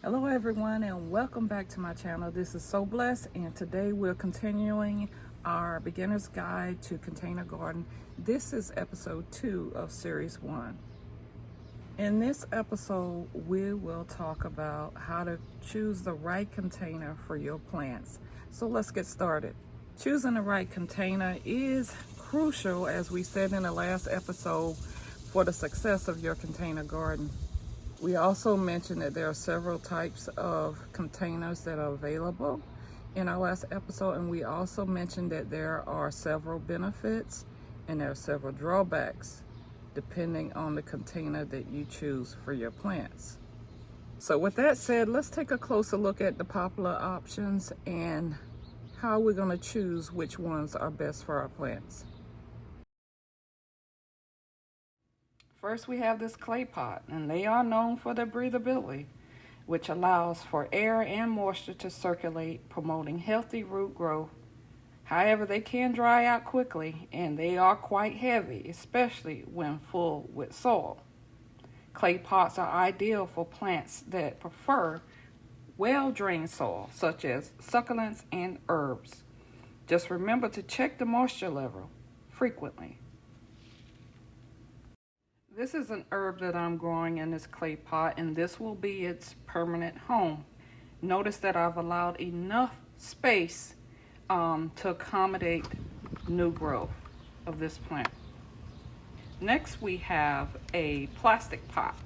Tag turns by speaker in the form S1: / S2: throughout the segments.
S1: Hello everyone and welcome back to my channel. This is So Blessed and today we're continuing our beginner's guide to container garden. This is episode 2 of series 1. In this episode we will talk about how to choose the right container for your plants. So let's get started. Choosing the right container is crucial, as we said in the last episode, for the success of your container garden. We also mentioned that there are several types of containers that are available in our last episode, and we also mentioned that there are several benefits and there are several drawbacks depending on the container that you choose for your plants. So with that said, let's take a closer look at the popular options and how we're going to choose which ones are best for our plants. First, we have this clay pot, and they are known for their breathability, which allows for air and moisture to circulate, promoting healthy root growth. However, they can dry out quickly, and they are quite heavy, especially when full with soil. Clay pots are ideal for plants that prefer well-drained soil, such as succulents and herbs. Just remember to check the moisture level frequently. This is an herb that I'm growing in this clay pot, and this will be its permanent home. Notice that I've allowed enough space to accommodate new growth of this plant. Next, we have a plastic pot.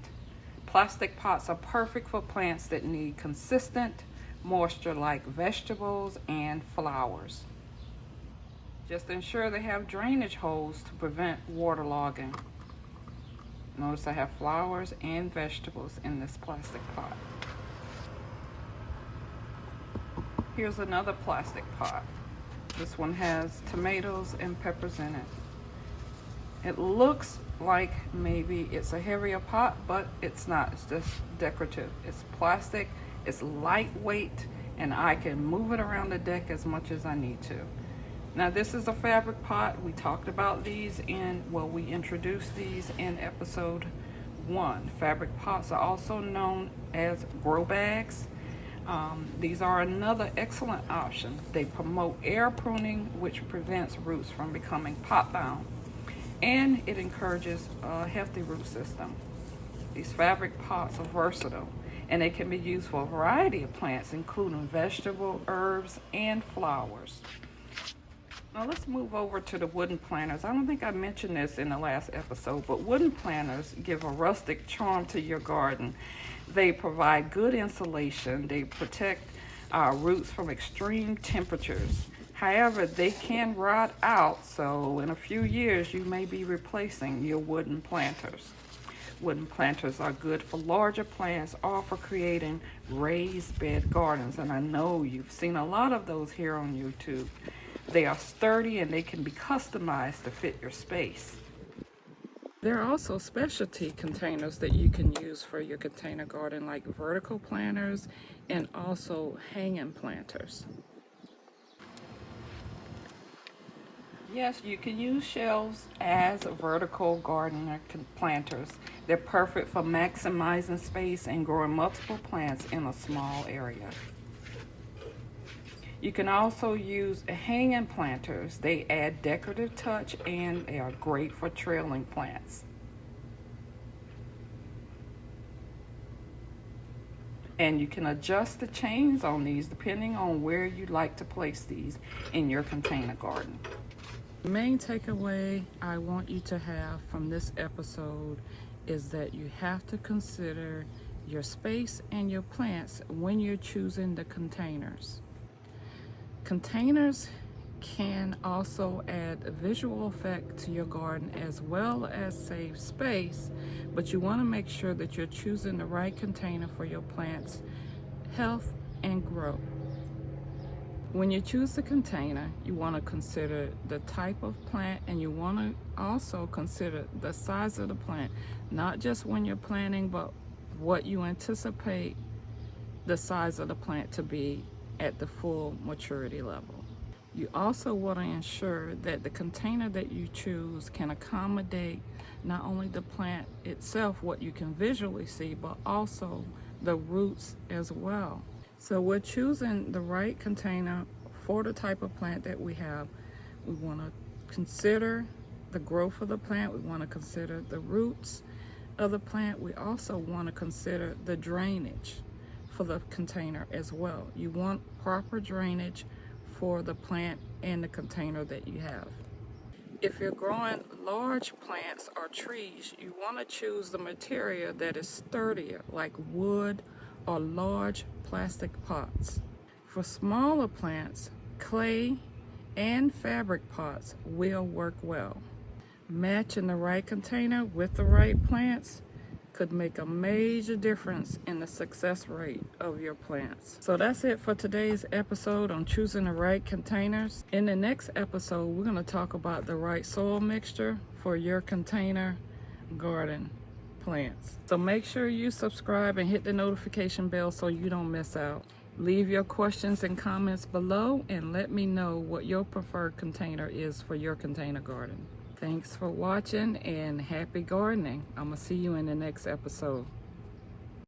S1: Plastic pots are perfect for plants that need consistent moisture like vegetables and flowers. Just ensure they have drainage holes to prevent waterlogging. Notice I have flowers and vegetables in this plastic pot. Here's another plastic pot. This one has tomatoes and peppers in it. It looks like maybe it's a heavier pot, but it's not. It's just decorative. It's plastic, it's lightweight, and I can move it around the deck as much as I need to. Now this is a fabric pot. We talked about these we introduced these in episode 1. Fabric pots are also known as grow bags. These are another excellent option. They promote air pruning, which prevents roots from becoming pot bound, and it encourages a healthy root system. These fabric pots are versatile, and they can be used for a variety of plants, including vegetable, herbs, and flowers. Now let's move over to the wooden planters. I don't think I mentioned this in the last episode, but wooden planters give a rustic charm to your garden. They provide good insulation. They protect roots from extreme temperatures. However, they can rot out, so in a few years you may be replacing your wooden planters. Wooden planters are good for larger plants or for creating raised bed gardens, and I know you've seen a lot of those here on YouTube. They are sturdy and they can be customized to fit your space. There are also specialty containers that you can use for your container garden, like vertical planters and also hanging planters. Yes, you can use shelves as vertical gardener planters. They're perfect for maximizing space and growing multiple plants in a small area. You can also use hanging planters. They add decorative touch and they are great for trailing plants. And you can adjust the chains on these depending on where you'd like to place these in your container garden. The main takeaway I want you to have from this episode is that you have to consider your space and your plants when you're choosing the containers. Containers can also add a visual effect to your garden as well as save space, but you want to make sure that you're choosing the right container for your plants' health and growth. When you choose the container, you want to consider the type of plant, and you want to also consider the size of the plant, not just when you're planting, but what you anticipate the size of the plant to be at the full maturity level. You also want to ensure that the container that you choose can accommodate not only the plant itself, what you can visually see, but also the roots as well. So we're choosing the right container for the type of plant that we have. We want to consider the growth of the plant. We want to consider the roots of the plant. We also want to consider the drainage for the container as well. You want proper drainage for the plant and the container that you have. If you're growing large plants or trees, you want to choose the material that is sturdier, like wood or large plastic pots. For smaller plants, clay and fabric pots will work well. Matching the right container with the right plants could make a major difference in the success rate of your plants. So that's it for today's episode on choosing the right containers. In the next episode, we're going to talk about the right soil mixture for your container garden plants. So make sure you subscribe and hit the notification bell so you don't miss out. Leave your questions and comments below and let me know what your preferred container is for your container garden. Thanks for watching and happy gardening. I'm going to see you in the next episode.